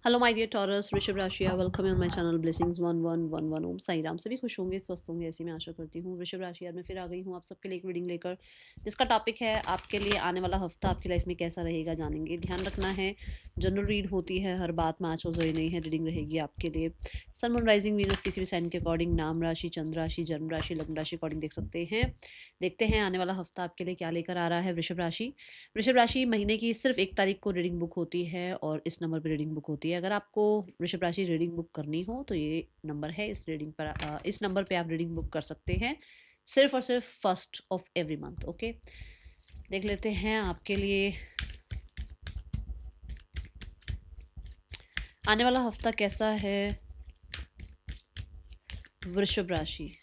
Hello my dear taurus, वृषभ राशि, welcome on my channel blessings 1111। ओम साई राम। सभी खुश होंगे, स्वस्थ होंगे, ऐसी मैं आशा करती हूँ। वृषभ राशि, आज मैं फिर आ गई हूँ आप सबके लिए एक रीडिंग लेकर, जिसका टॉपिक है आपके लिए आने वाला हफ्ता आपकी लाइफ में कैसा रहेगा, जानेंगे। ध्यान रखना है, जनरल रीड होती है, हर बात मैच हो जाए नहीं है, रीडिंग रहेगी आपके लिए। सन मून राइजिंग वीनस किसी भी साइन के अकॉर्डिंग, नाम राशि, चंद्र राशि, जन्म राशि, लग्न राशि अकॉर्डिंग देख सकते हैं। देखते हैं आने वाला हफ्ता आपके लिए क्या लेकर आ रहा है वृषभ राशि। वृषभ राशि महीने की सिर्फ 1 तारीख को रीडिंग बुक होती है और इस नंबर पर रीडिंग बुक होती है। अगर आपको वृषभ राशि रीडिंग बुक करनी हो तो ये नंबर है, इस नंबर पे आप रीडिंग बुक कर सकते हैं, सिर्फ और सिर्फ 1 ऑफ एवरी मंथ। ओके, देख लेते हैं आपके लिए आने वाला हफ्ता कैसा है वृषभ राशि।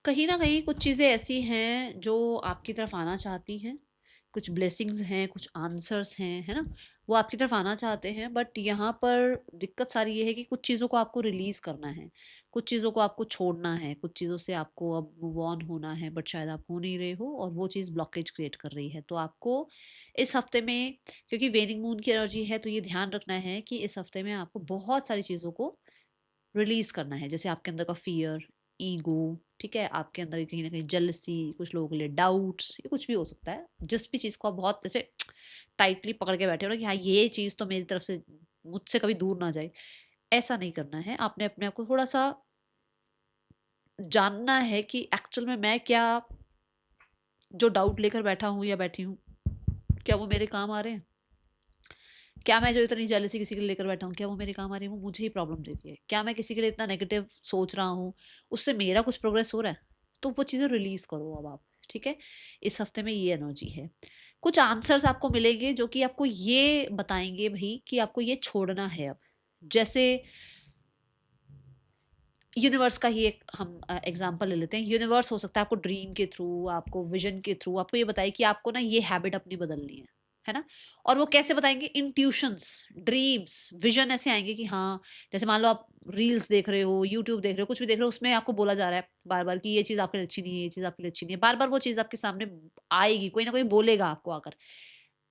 कहीं ना कहीं कुछ चीज़ें ऐसी हैं जो आपकी तरफ आना चाहती हैं, कुछ ब्लेसिंग्स हैं, कुछ आंसर्स हैं, है ना, वो आपकी तरफ आना चाहते हैं। बट यहाँ पर दिक्कत सारी ये है कि कुछ चीज़ों को आपको रिलीज़ करना है, कुछ चीज़ों को आपको छोड़ना है, कुछ चीज़ों से आपको अब मूव ऑन होना है, बट शायद आप हो नहीं रहे हो और वो चीज़ ब्लॉकेज क्रिएट कर रही है। तो आपको इस हफ्ते में, क्योंकि वेनिंग मून की एनर्जी है, तो ये ध्यान रखना है कि इस हफ्ते में आपको बहुत सारी चीज़ों को रिलीज करना है। जैसे आपके अंदर का फियर, ईगो, ठीक है, आपके अंदर कहीं ना कहीं जेलसी, कुछ लोगों के लिए डाउट्स, ये कुछ भी हो सकता है। जिस भी चीज़ को आप बहुत जैसे टाइटली पकड़ के बैठे हो ना कि हाँ ये चीज़ तो मेरी तरफ से मुझसे कभी दूर ना जाए, ऐसा नहीं करना है। आपने अपने आप को थोड़ा सा जानना है कि एक्चुअल में मैं क्या, जो डाउट लेकर बैठा हूँ या बैठी हूँ, क्या वो मेरे काम आ रहे हैं। क्या मैं जो इतनी जेलसी किसी के लिए लेकर बैठा हूँ, क्या वो मेरे काम आ रही है, वो मुझे ही प्रॉब्लम देती है। क्या मैं किसी के लिए इतना नेगेटिव सोच रहा हूँ, उससे मेरा कुछ प्रोग्रेस हो रहा है। तो वो चीज़ें रिलीज करो अब आप, ठीक है। इस हफ्ते में ये एनर्जी है। कुछ आंसर्स आपको मिलेंगे जो कि आपको ये बताएंगे भाई कि आपको ये छोड़ना है अब। जैसे यूनिवर्स का ही एक हम एग्जांपल ले लेते हैं। यूनिवर्स हो सकता है आपको ड्रीम के थ्रू, आपको विजन के थ्रू आपको ये बताए कि आपको ना ये हैबिट अपनी बदलनी है ना। और वो कैसे बताएंगे? इंट्यूशंस, ड्रीम्स, विजन ऐसे आएंगे कि हाँ, जैसे मान लो आप रील्स देख रहे हो, यूट्यूब देख रहे हो, कुछ भी देख रहे हो, उसमें आपको बोला जा रहा है बार बार कि ये चीज़ आपके लिए अच्छी नहीं है, ये चीज़ आपके लिए अच्छी नहीं है। बार बार वो चीज़ आपके सामने आएगी, कोई ना कोई बोलेगा आपको आकर।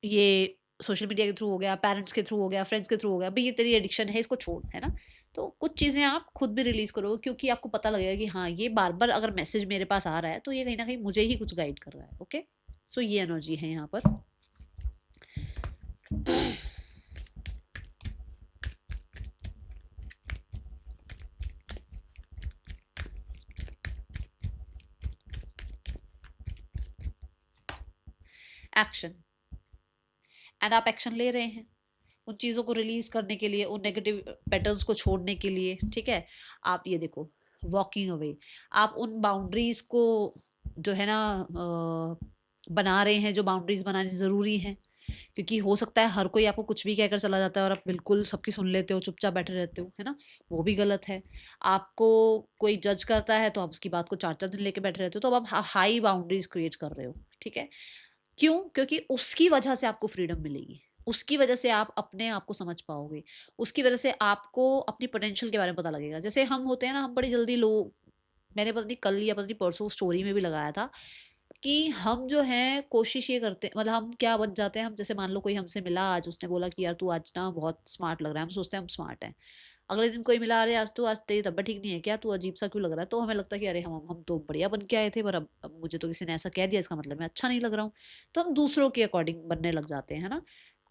ये सोशल मीडिया के थ्रू हो गया, पेरेंट्स के थ्रू हो गया, फ्रेंड्स के थ्रू हो गया, भाई ये तेरी एडिक्शन है, इसको छोड़, है ना। तो कुछ चीज़ें आप खुद भी रिलीज करो, क्योंकि आपको पता लगेगा कि हाँ ये बार बार अगर मैसेज मेरे पास आ रहा है तो ये कहीं ना कहीं मुझे ही कुछ गाइड कर रहा है। ओके, सो ये एनर्जी है यहाँ पर। एक्शन, एंड आप एक्शन ले रहे हैं उन चीज़ों को रिलीज करने के लिए, उन नेगेटिव पैटर्न्स को छोड़ने के लिए, ठीक है। आप ये देखो, वॉकिंग अवे, आप उन बाउंड्रीज को जो है ना बना रहे हैं, जो बाउंड्रीज बनानी ज़रूरी हैं। क्योंकि हो सकता है हर कोई आपको कुछ भी कहकर चला जाता है और आप बिल्कुल सबकी सुन लेते हो, चुपचाप बैठे रहते हो, है ना। वो भी गलत है। आपको कोई जज करता है तो आप उसकी बात को 4 4 दिन लेके बैठे रहते हो, तो अब आप हाई बाउंड्रीज क्रिएट कर रहे हो, ठीक है। क्यों? क्योंकि उसकी वजह से आपको फ्रीडम मिलेगी, उसकी वजह से आप अपने आप को समझ पाओगे, उसकी वजह से आपको अपनी पोटेंशियल के बारे में पता लगेगा। जैसे हम होते हैं ना, हम बड़ी जल्दी लोग, मैंने पता नहीं कल या पता नहीं परसों स्टोरी में भी लगाया था कि हम जो हैं कोशिश ये करते, मतलब हम क्या बन जाते हैं, हम जैसे मान लो कोई हमसे मिला आज, उसने बोला कि यार तू आज ना बहुत स्मार्ट लग रहा है, हम सोचते हैं हम स्मार्ट हैं। अगले दिन कोई मिला, अरे आज तेरी तबीयत ठीक नहीं है क्या, तू अजीब सा क्यों लग रहा है, तो हमें लगता है कि अरे हम तो बढ़िया बन के आए थे, पर अब मुझे तो किसी ने ऐसा कह दिया, इसका मतलब मैं अच्छा नहीं लग रहा हूँ। तो हम दूसरों के अकॉर्डिंग बनने लग जाते हैं, है ना।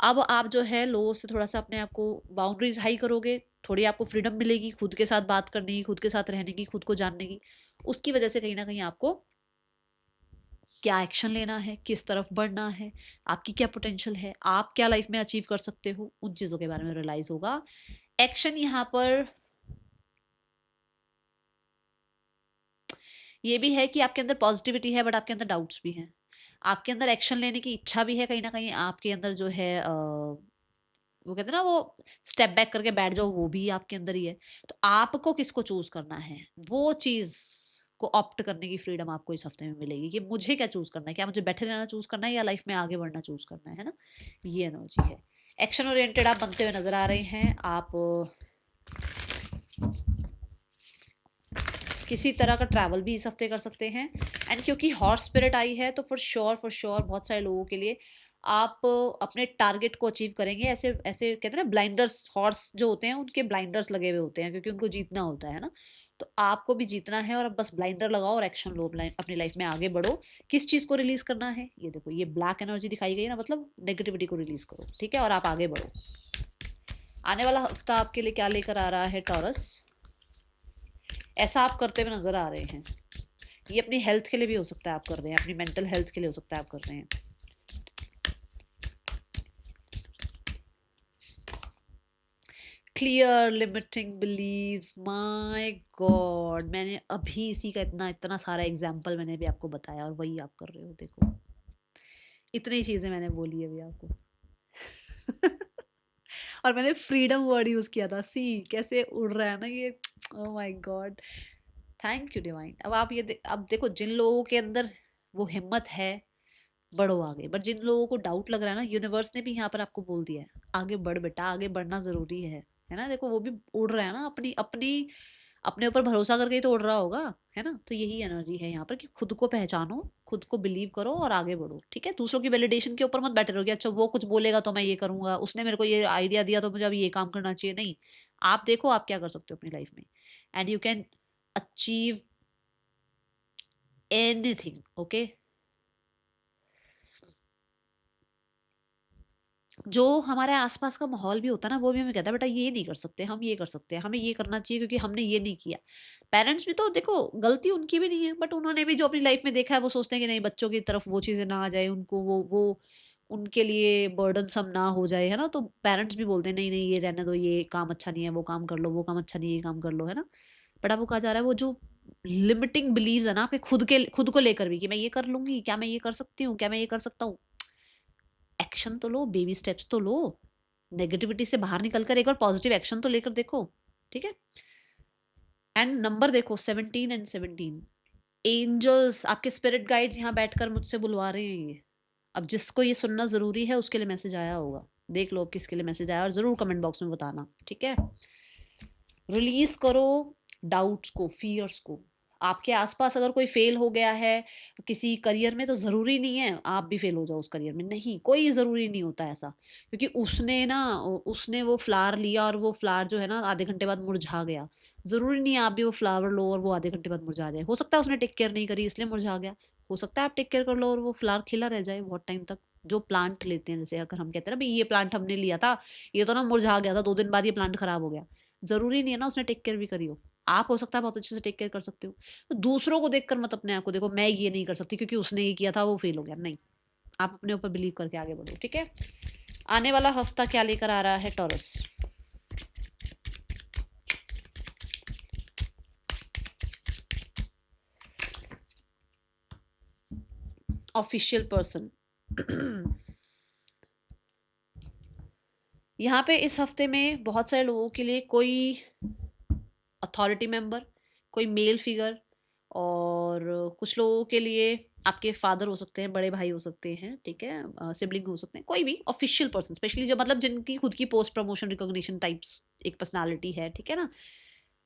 अब आप जो है लोगों से थोड़ा सा अपने आप को बाउंड्रीज हाई करोगे, थोड़ी आपको फ्रीडम मिलेगी खुद के साथ बात करने की, खुद के साथ रहने की, खुद को जानने की। उसकी वजह से कहीं ना कहीं आपको क्या एक्शन लेना है, किस तरफ बढ़ना है, आपकी क्या पोटेंशियल है, आप क्या लाइफ में अचीव कर सकते हो, उन चीज़ों के बारे में रियलाइज होगा। एक्शन यहाँ पर ये भी है कि आपके अंदर पॉजिटिविटी है, बट आपके अंदर डाउट्स भी हैं। आपके अंदर एक्शन लेने की इच्छा भी है, कहीं ना कहीं आपके अंदर जो है वो कहते हैं ना, वो स्टेप बैक करके बैठ जाओ, वो भी आपके अंदर ही है। तो आपको किसको चूज करना है, वो चीज को ऑप्ट करने की फ्रीडम आपको इस हफ्ते में मिलेगी कि मुझे क्या चूज करना है, क्या मुझे बैठे रहना चूज करना है या लाइफ में आगे बढ़ना चूज करना है ना। ये एनर्जी है। एक्शन ओरिएंटेड आप बनते हुए नजर आ रहे हैं। आप किसी तरह का ट्रैवल भी इस हफ्ते कर सकते हैं। एंड क्योंकि हॉर्स स्पिरिट आई है तो फॉर श्योर बहुत सारे लोगों के लिए आप अपने टारगेट को अचीव करेंगे। ऐसे ऐसे कहते हैं ना, ब्लाइंडर्स, हॉर्स जो होते हैं उनके ब्लाइंडर्स लगे हुए होते हैं क्योंकि उनको जीतना होता है ना। तो आपको भी जीतना है और अब बस ब्लाइंडर लगाओ और एक्शन लो, अपनी लाइफ में आगे बढ़ो। किस चीज़ को रिलीज करना है, ये देखो, ये ब्लैक एनर्जी दिखाई गई ना, मतलब नेगेटिविटी को रिलीज करो, ठीक है, और आप आगे बढ़ो। आने वाला हफ्ता आपके लिए क्या लेकर आ रहा है टॉरस? ऐसा आप करते हुए नजर आ रहे हैं। ये अपनी हेल्थ के लिए भी हो सकता है आप कर रहे हैं, अपनी मेंटल हेल्थ के लिए हो सकता है आप कर रहे हैं। Clear limiting beliefs, my god, मैंने अभी इसी का इतना इतना सारा एग्जाम्पल मैंने भी आपको बताया और वही आप कर रहे हो। देखो इतनी चीजें मैंने बोली अभी आपको और मैंने फ्रीडम वर्ड यूज किया था। सी कैसे उड़ रहा है ना ये, oh my God, thank you divine. अब आप ये अब देखो, जिन लोगों के अंदर वो हिम्मत है बढ़ो आगे, बट जिन लोगों को डाउट लग रहा है ना, यूनिवर्स ने भी यहाँ पर आपको बोल दिया है आगे बढ़ बेटा, आगे बढ़ना जरूरी है ना। देखो वो भी उड़ रहा है ना, अपनी अपनी अपने ऊपर भरोसा करके ही तो उड़ रहा होगा, है ना। तो यही एनर्जी है यहाँ पर कि खुद को पहचानो, खुद को बिलीव करो और आगे बढ़ो, ठीक है। दूसरों की वैलिडेशन के ऊपर मत बैठे रहो कि अच्छा वो कुछ बोलेगा तो मैं ये करूंगा, उसने मेरे को ये आइडिया दिया तो मुझे अब ये काम करना चाहिए। नहीं, आप देखो आप क्या कर सकते हो अपनी लाइफ में, and you can achieve anything, okay. जो हमारे आसपास का माहौल भी होता है ना, वो भी हमें कहता है बेटा ये नहीं कर सकते, हम ये कर सकते हैं, हमें ये करना चाहिए क्योंकि हमने ये नहीं किया। पेरेंट्स भी तो देखो, गलती उनकी भी नहीं है, बट उन्होंने भी जो अपनी लाइफ में देखा है वो सोचते हैं कि नहीं बच्चों की तरफ वो चीज़ें ना आ जाए, उनको वो उनके लिए बर्डन सम ना हो जाए, है ना। तो पेरेंट्स भी बोलते हैं नहीं नहीं ये रहने दो, ये काम अच्छा नहीं है, वो काम कर लो, वो काम अच्छा नहीं है, ये काम कर लो, है ना। बट अब वो कहा जा रहा है वो जो लिमिटिंग बिलीव्स है ना आपके खुद को लेकर भी, कि मैं ये कर लूंगी, क्या मैं ये कर सकती हूँ, क्या मैं ये कर सकता हूँ, एक्शन तो लो, बेबी स्टेप्स तो लो, नेगेटिविटी से बाहर निकलकर एक बार पॉजिटिव एक्शन तो लेकर देखो, ठीक है। एंड नंबर देखो 17 एंड 17, एंजल्स आपके स्पिरिट गाइड्स यहाँ बैठकर मुझसे बुलवा रहे हैं ये। अब जिसको ये सुनना जरूरी है उसके लिए मैसेज आया होगा, देख लो अब किसके लिए मैसेज आया और जरूर कमेंट बॉक्स में बताना, ठीक है। रिलीज करो डाउट्स को, फियर्स को। आपके आसपास अगर कोई फेल हो गया है किसी करियर में तो ज़रूरी नहीं है आप भी फेल हो जाओ उस करियर में, नहीं, कोई ज़रूरी नहीं होता ऐसा। क्योंकि उसने वो फ्लावर लिया और वो फ्लावर जो है ना आधे घंटे बाद मुरझा गया। ज़रूरी नहीं है आप भी वो फ्लावर लो और वो आधे घंटे बाद मुरझा जाए। हो सकता है उसने टेक केयर नहीं करी इसलिए मुरझा गया, हो सकता है आप टेक केयर कर लो और वो फ्लावर खिला रह जाए बहुत टाइम तक। जो प्लांट लेते हैं, जैसे अगर हम कहते हैं ना भाई ये प्लांट हमने लिया था, ये तो ना मुरझा गया था, 2 दिन बाद ये प्लांट खराब हो गया, जरूरी नहीं है ना उसने टेक केयर भी करी हो। आप हो सकता है बहुत अच्छे से टेक केयर कर सकते हो। तो दूसरों को देखकर मत अपने आप को देखो मैं ये नहीं कर सकती क्योंकि उसने ये किया था वो फेल हो गया, नहीं, आप अपने ऊपर बिलीव करके आगे बढ़ो, ठीक है। आने वाला हफ्ता क्या लेकर आ रहा है टॉरस? ऑफिशियल पर्सन यहाँ पे इस हफ्ते में बहुत सारे लोगों के लिए कोई अथॉरिटी मेंबर, कोई मेल फिगर, और कुछ लोगों के लिए आपके फादर हो सकते हैं, बड़े भाई हो सकते हैं, ठीक है, सिबलिंग हो सकते हैं, कोई भी ऑफिशियल पर्सन, स्पेशली जो मतलब जिनकी खुद की पोस्ट प्रमोशन रिकॉग्निशन टाइप्स एक पर्सनालिटी है, ठीक है ना,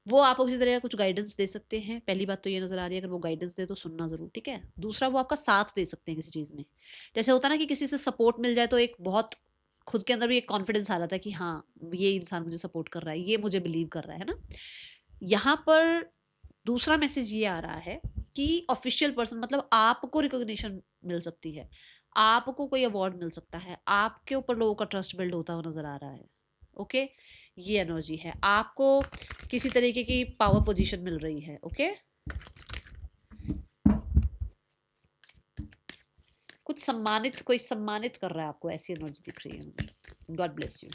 वो आपको किसी तरह का कुछ गाइडेंस दे सकते हैं। पहली बात तो ये नजर आ रही है अगर वो गाइडेंस दे तो सुनना जरूर, ठीक है। दूसरा वो आपका साथ दे सकते हैं किसी चीज़ में, जैसे होता है ना कि किसी से सपोर्ट मिल जाए तो एक बहुत खुद के अंदर भी एक कॉन्फिडेंस आ जाता है कि हाँ ये इंसान मुझे सपोर्ट कर रहा है, ये मुझे बिलीव कर रहा है ना। यहाँ पर दूसरा मैसेज ये आ रहा है कि ऑफिशियल पर्सन मतलब आपको रिकॉग्निशन मिल सकती है, आपको कोई अवार्ड मिल सकता है, आपके ऊपर लोगों का ट्रस्ट बिल्ड होता हुआ नजर आ रहा है, ओके। ये एनर्जी है, आपको किसी तरीके की पावर पोजीशन मिल रही है, ओके। कोई सम्मानित कर रहा है आपको, ऐसी एनर्जी दिख रही है मुझे। God bless you.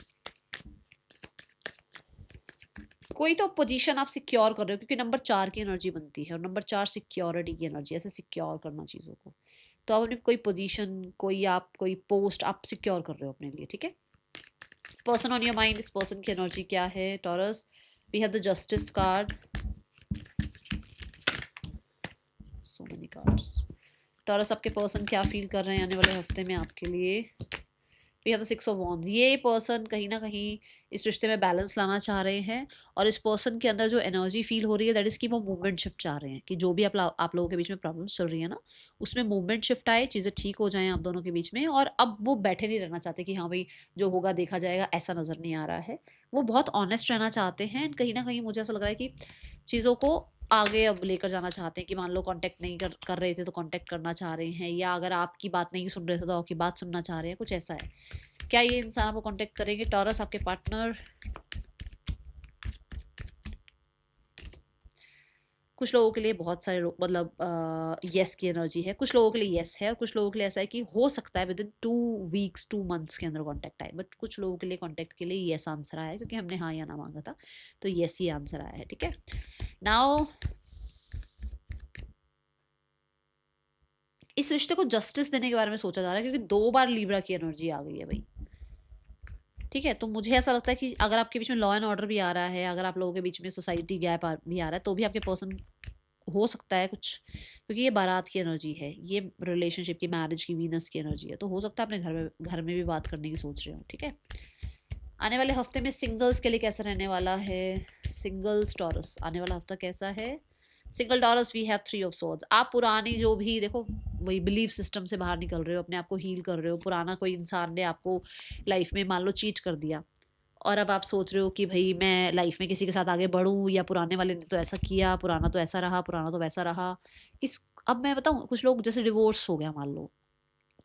कोई तो पोजीशन आप सिक्योर कर रहे हो क्योंकि नंबर 4 की एनर्जी बनती है और नंबर 4 सिक्योरिटी की एनर्जी, ऐसे सिक्योर करना चीज़ों को। तो आप अपनी कोई पोजीशन, कोई पोस्ट आप सिक्योर कर रहे हो अपने लिए, ठीक है। पर्सन ऑन योर माइंड, इस पर्सन की एनर्जी क्या है Taurus? We have the justice card, so many cards. Taurus आपके पर्सन क्या फील कर रहे हैं आने वाले हफ्ते में आपके लिए? We have the 6 of wands. ये पर्सन कहीं ना कहीं इस रिश्ते में बैलेंस लाना चाह रहे हैं, और इस पर्सन के अंदर जो एनर्जी फील हो रही है दैट इज़ कि वो मूवमेंट शिफ्ट चाह रहे हैं, कि जो भी आप लोगों के बीच में प्रॉब्लम्स चल रही है ना, उसमें मूवमेंट शिफ्ट आए, चीज़ें ठीक हो जाएं आप दोनों के बीच में, और अब वो बैठे नहीं रहना चाहते कि हाँ भाई जो होगा देखा जाएगा, ऐसा नज़र नहीं आ रहा है। वो बहुत ऑनेस्ट रहना चाहते हैं, कहीं ना कहीं मुझे ऐसा लग रहा है कि चीज़ों को आगे अब लेकर जाना चाहते हैं, कि मान लो कांटेक्ट नहीं कर रहे थे तो कांटेक्ट करना चाह रहे हैं, या अगर आपकी बात नहीं सुन रहे थे तो आपकी बात सुनना चाह रहे हैं, कुछ ऐसा है। क्या ये इंसान आपको कांटेक्ट करेंगे टॉरस, आपके पार्टनर? कुछ लोगों के लिए बहुत सारे मतलब यस की एनर्जी है, कुछ लोगों के लिए यस है, और कुछ लोगों के लिए ऐसा है कि हो सकता है विद इन 2 वीक्स 2 मंथ्स के अंदर कांटेक्ट आए, बट कुछ लोगों के लिए कांटेक्ट के लिए यस आंसर आया है, क्योंकि हमने हाँ या ना मांगा था, तो यस ही आंसर आया है। ठीक है, नाउ इस रिश्ते को जस्टिस देने के बारे में सोचा जा रहा है, क्योंकि 2 बार लिब्रा की एनर्जी आ गई है भाई। ठीक है, तो मुझे ऐसा लगता है कि अगर आपके बीच में लॉ एंड ऑर्डर भी आ रहा है, अगर आप लोगों के बीच में सोसाइटी गैप भी आ रहा है, तो भी आपके पर्सन हो सकता है कुछ, क्योंकि ये बारात की एनर्जी है, ये रिलेशनशिप की, मैरिज की, वीनस की एनर्जी है, तो हो सकता है अपने घर में भी बात करने की सोच रहे हो। ठीक है, आने वाले हफ्ते में सिंगल्स के लिए कैसा रहने वाला है? सिंगल्स टॉरस, आने वाला हफ्ता कैसा है? Single Taurus, we have 3 of swords. आप पुरानी जो भी देखो वही बिलीफ सिस्टम से बाहर निकल रहे हो, अपने आप को हील कर रहे हो। पुराना कोई इंसान ने आपको लाइफ में मान लो चीट कर दिया, और अब आप सोच रहे हो कि भाई मैं लाइफ में किसी के साथ आगे बढ़ूं, या पुराने वाले ने तो ऐसा किया, पुराना तो ऐसा रहा, पुराना तो वैसा रहा। इस अब मैं बताऊं, कुछ लोग जैसे डिवोर्स हो गया मान लो,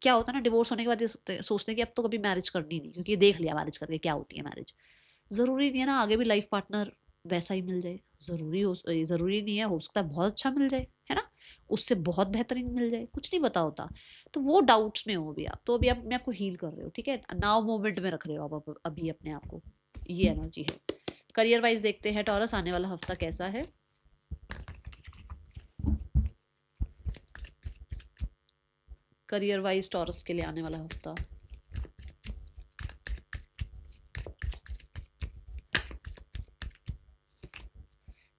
क्या होता है ना, डिवोर्स होने के बाद ये सोचते हैं कि अब तो कभी मैरिज करनी नहीं, क्योंकि देख लिया मैरिज करके क्या होती है मैरिज। ज़रूरी नहीं है ना आगे भी लाइफ पार्टनर वैसा ही मिल जाए, ज़रूरी नहीं है, हो सकता है बहुत अच्छा मिल जाए, है ना, उससे बहुत बेहतरीन मिल जाए, कुछ नहीं पता होता। तो वो डाउट्स में हो अभी आप, तो अभी आप अपने आप को हील कर रहे हो। ठीक है, नाउ मोमेंट में रख रहे हो आप अभी अपने आप को, ये एनर्जी है। करियर वाइज देखते हैं टॉरस, आने वाला हफ्ता कैसा है? करियर वाइज टॉरस के लिए आने वाला हफ्ता,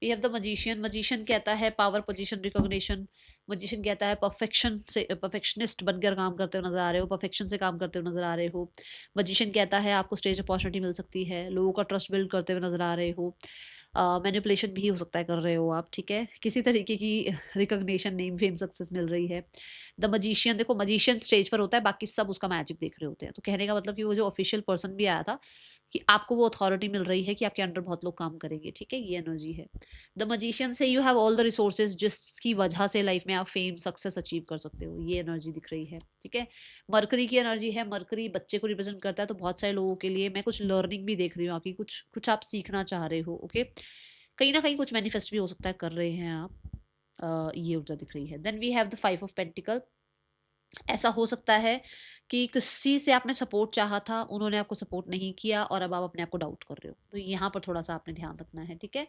we have the magician. Magician कहता है पावर, पोजीशन, रिकॉग्निशन। मजिशियन कहता है परफेक्शनिस्ट बनकर काम करते हुए नजर आ रहे हो, परफेक्शन से काम करते हुए नजर आ रहे हो। मजिशियन कहता है आपको स्टेज अपॉर्चुनिटी मिल सकती है, लोगों का ट्रस्ट बिल्ड करते हुए नजर आ रहे हो। मैनिपुलेशन भी हो सकता है कर रहे हो आप। ठीक है, किसी तरीके की रिकॉग्निशन, नेम, फेम, सक्सेस मिल रही है। द मजिशियन, देखो मजिशियन स्टेज पर होता है, बाकी सब उसका मैजिक देख रहे होते हैं, तो कहने का मतलब कि वो जो ऑफिशियल पर्सन भी आया था, कि आपको वो अथॉरिटी मिल रही है कि आपके अंडर बहुत लोग काम करेंगे। ठीक है, ये एनर्जी है। द मजिशियन से you have all the resources, जिसकी वजह से लाइफ में आप फेम, सक्सेस अचीव कर सकते हो, ये एनर्जी दिख रही है। ठीक है, मरकरी की एनर्जी है। मरकरी बच्चे को रिप्रेजेंट करता है, तो बहुत सारे लोगों के लिए मैं कुछ लर्निंग भी देख रही हूँ आपकी, कुछ कुछ आप सीखना चाह रहे हो। ओके, कहीं ना कहीं कुछ मैनिफेस्ट भी हो सकता है कर रहे हैं आप। ये ऊर्जा दिख रही है। Then we have the 5 of pentacle. ऐसा हो सकता है कि किसी से आपने सपोर्ट चाहा था, उन्होंने आपको सपोर्ट नहीं किया, और अब आप अपने आप को डाउट कर रहे हो, तो यहाँ पर थोड़ा सा आपने ध्यान रखना है। ठीक है,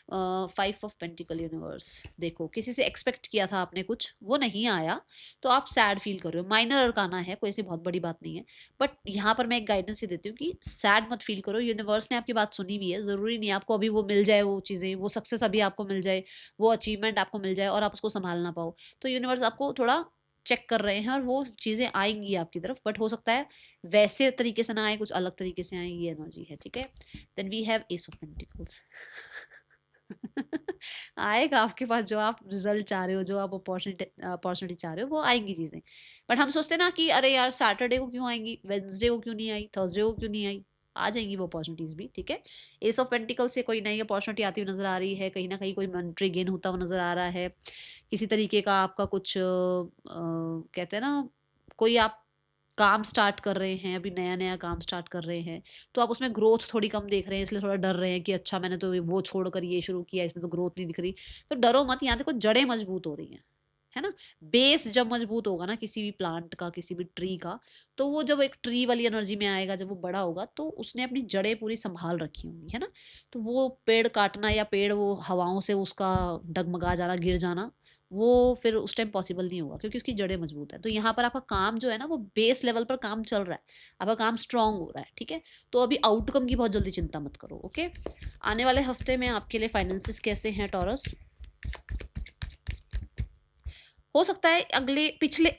5 ऑफ पेंटिकल यूनिवर्स, देखो किसी से एक्सपेक्ट किया था आपने कुछ, वो नहीं आया, तो आप सैड फील कर रहे हो। माइनर अरकाना है, कोई ऐसी बहुत बड़ी बात नहीं है, बट यहाँ पर मैं एक गाइडेंस ये देती हूँ कि सैड मत फील करो, यूनिवर्स ने आपकी बात सुनी भी है। ज़रूरी नहीं आपको अभी वो मिल जाए, वो चीज़ें, वो सक्सेस अभी आपको मिल जाए, वो अचीवमेंट आपको मिल जाए और आप उसको संभाल ना पाओ। तो यूनिवर्स आपको थोड़ा चेक कर रहे हैं, और वो चीज़ें आएंगी आपकी तरफ, बट हो सकता है वैसे तरीके से ना आए, कुछ अलग तरीके से आए, ये एनर्जी है। ठीक है, then we have ace of pentacles. आएगा आपके पास जो आप रिजल्ट चाह रहे हो, जो आप अपॉर्चुनिटी चाह रहे हो, वो आएंगी चीज़ें। बट हम सोचते हैं ना कि अरे यार सैटरडे को क्यों आएंगी, वेंसडे को क्यों नहीं आई, थर्सडे को क्यों नहीं आई, आ जाएंगी वो अपॉर्चुनिटीज़ भी। ठीक है, एस ऑफ पेंटिकल से कोई नई अपॉर्चुनिटी आती हुई नजर आ रही है, कहीं ना कहीं कोई मॉनेटरी गेन होता हुआ नजर आ रहा है, किसी तरीके का आपका कुछ कहते हैं ना, कोई आप काम स्टार्ट कर रहे हैं, अभी नया नया काम स्टार्ट कर रहे हैं, तो आप उसमें ग्रोथ थोड़ी कम देख रहे हैं, इसलिए थोड़ा डर रहे हैं कि अच्छा मैंने तो वो छोड़कर ये शुरू किया, इसमें तो ग्रोथ नहीं दिख रही। तो डरो मत, यहाँ देखो जड़ें मजबूत हो रही हैं, है ना। बेस जब मजबूत होगा ना किसी भी प्लांट का, किसी भी ट्री का, तो वो जब एक ट्री वाली एनर्जी में आएगा, जब वो बड़ा होगा, तो उसने अपनी जड़ें पूरी संभाल रखी होंगी, है ना। तो वो पेड़ काटना, या पेड़ वो हवाओं से उसका डगमगा जाना, गिर जाना, वो फिर उस टाइम पॉसिबल नहीं होगा, क्योंकि उसकी जड़ें मजबूत है। तो यहाँ पर आपका काम जो है ना, वो बेस लेवल पर काम चल रहा है, आपका काम स्ट्रांग हो रहा है। ठीक है, तो अभी आउटकम की बहुत जल्दी चिंता मत करो। ओके, आने वाले हफ्ते में आपके लिए फाइनेंसिस कैसे हैं टॉरस? हो सकता है अगले पिछले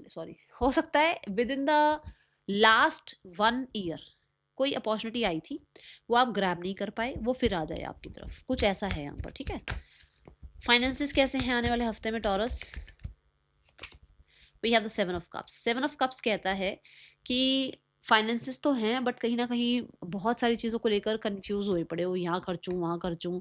सॉरी, हो सकता है with in the last 1 year कोई अपॉर्चुनिटी आई थी, वो आप ग्रैब नहीं कर पाए, वो फिर आ जाए आपकी तरफ, कुछ ऐसा है यहाँ पर, ठीक है। फाइनेंसेस कैसे हैं आने वाले हफ्ते में Taurus? We have the 7 of cups. 7 of cups कहता है कि फाइनेंसेस तो हैं, बट कहीं ना कहीं बहुत सारी चीज़ों को लेकर कंफ्यूज हुए पड़े हो, यहाँ खर्चूँ वहाँ खर्चूँ,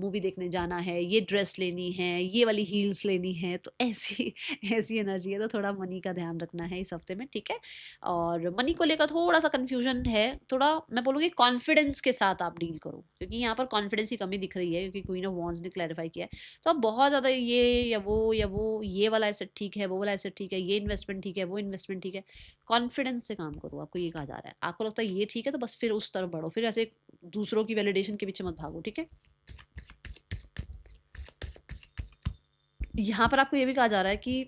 मूवी देखने जाना है, ये ड्रेस लेनी है, ये वाली हील्स लेनी है, तो ऐसी ऐसी एनर्जी है, तो थोड़ा मनी का ध्यान रखना है इस हफ्ते में, ठीक है। और मनी को लेकर थोड़ा सा कन्फ्यूजन है, थोड़ा मैं बोलूँगी कॉन्फिडेंस के साथ आप डील करो, क्योंकि यहाँ पर कॉन्फिडेंस की कमी दिख रही है, क्योंकि क्वीन ऑफ वॉन्ड्स ने क्लैरिफाई किया है। तो आप बहुत ज़्यादा ये ये वाला एसेट ठीक है, वो वाला एसेट ठीक है, ये इन्वेस्टमेंट ठीक है, वो इन्वेस्टमेंट ठीक है, कॉन्फिडेंस से काम करो, आपको ये कहा जा रहा है। आपको लगता है ये ठीक है, तो बस फिर उस तरफ बढ़ो, फिर ऐसे दूसरों की वैलिडेशन के पीछे मत भागो, ठीक है। यहाँ पर आपको ये भी कहा जा रहा है कि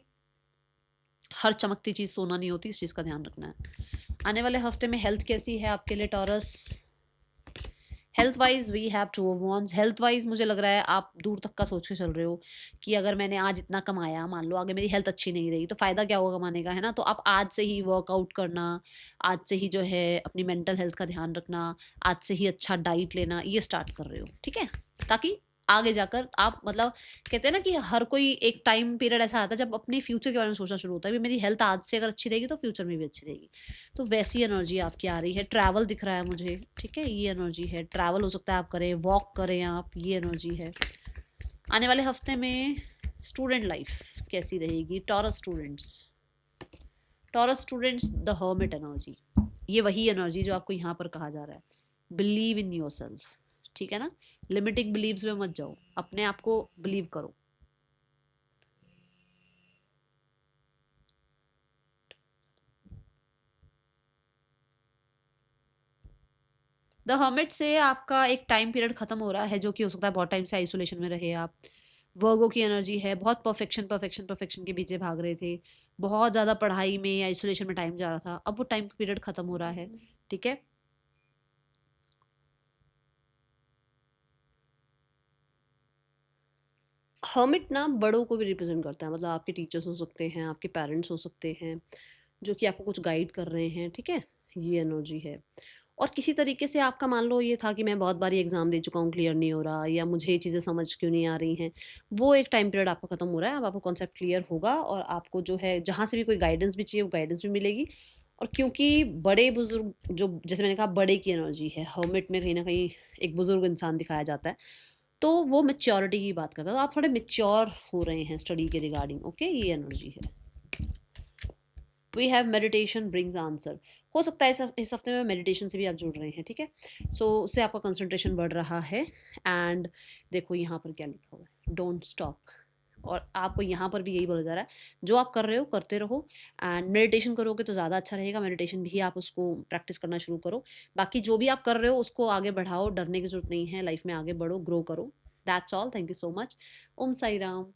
हर चमकती चीज़ सोना नहीं होती, इस चीज़ का ध्यान रखना है। आने वाले हफ्ते में हेल्थ कैसी है आपके लिए Taurus? Health wise we have 2 of wands. Health wise मुझे लग रहा है आप दूर तक का सोच के चल रहे हो कि अगर मैंने आज इतना कमाया, मान लो आगे मेरी हेल्थ अच्छी नहीं रही, तो फ़ायदा क्या होगा कमाने का, है ना। तो आप आज से ही वर्कआउट करना, आज से ही जो है अपनी मेंटल हेल्थ का ध्यान रखना, आज से ही अच्छा डाइट लेना, ये स्टार्ट कर रहे हो, ठीक है, ताकि आगे जाकर आप मतलब कहते हैं ना कि हर कोई एक टाइम पीरियड ऐसा आता है जब अपने फ्यूचर के बारे में सोचना शुरू होता है, भी मेरी हेल्थ आज से अगर अच्छी रहेगी तो फ्यूचर में भी अच्छी रहेगी। तो वैसी एनर्जी आपकी आ रही है। ट्रैवल दिख रहा है मुझे, ठीक है, ये एनर्जी है, ट्रैवल हो सकता है आप करें, वॉक करें आप, ये एनर्जी है। आने वाले हफ्ते में स्टूडेंट लाइफ कैसी रहेगी taurus students? Taurus students the hermit energy, ये वही एनर्जी जो आपको यहाँ पर कहा जा रहा है, बिलीव इन योर सेल्फ, ठीक है ना। लिमिटिंग बिलीव्स में मत जाओ, अपने आप को बिलीव करो। द हर्मिट से आपका एक टाइम पीरियड खत्म हो रहा है, जो कि हो सकता है बहुत टाइम से आइसोलेशन में रहे आप। वर्गो की एनर्जी है, बहुत परफेक्शन परफेक्शन परफेक्शन के पीछे भाग रहे थे, बहुत ज़्यादा पढ़ाई में आइसोलेशन में टाइम जा रहा था, अब वो टाइम पीरियड खत्म हो रहा है, ठीक है। हर्मिट ना बड़ों को भी रिप्रेजेंट करता है, मतलब आपके टीचर्स हो सकते हैं, आपके पेरेंट्स हो सकते हैं, जो कि आपको कुछ गाइड कर रहे हैं, ठीक है, ये एनर्जी है। और किसी तरीके से आपका मान लो ये था कि मैं बहुत बारी एग्ज़ाम दे चुका हूँ, क्लियर नहीं हो रहा, या मुझे ये चीज़ें समझ क्यों नहीं आ रही हैं, वो एक टाइम पीरियड आपका ख़त्म हो रहा है, अब आपको कॉन्सेप्ट क्लियर होगा, और आपको जो है जहाँ से भी कोई गाइडेंस भी चाहिए वो गाइडेंस भी मिलेगी। और क्योंकि बड़े बुजुर्ग जो जैसे मैंने कहा बड़े की एनर्जी है, हर्मिट में कहीं ना कहीं एक बुजुर्ग इंसान दिखाया जाता है, तो वो मेच्योरिटी की बात करता है, तो आप थोड़े मेच्योर हो रहे हैं स्टडी के रिगार्डिंग, ओके, ये एनर्जी है। We have meditation brings answer, हो सकता है इस हफ्ते में मेडिटेशन से भी आप जुड़ रहे हैं, ठीक है। सो उससे आपका कंसंट्रेशन बढ़ रहा है। एंड देखो यहाँ पर क्या लिखा हुआ है, डोंट स्टॉप, और आपको यहाँ पर भी यही बोला जा रहा है, जो आप कर रहे हो करते रहो, एंड मेडिटेशन करोगे तो ज़्यादा अच्छा रहेगा, मेडिटेशन भी आप उसको प्रैक्टिस करना शुरू करो। बाकी जो भी आप कर रहे हो उसको आगे बढ़ाओ, डरने की जरूरत नहीं है, लाइफ में आगे बढ़ो, ग्रो करो। That's all, thank you so much. Om Sai Ram.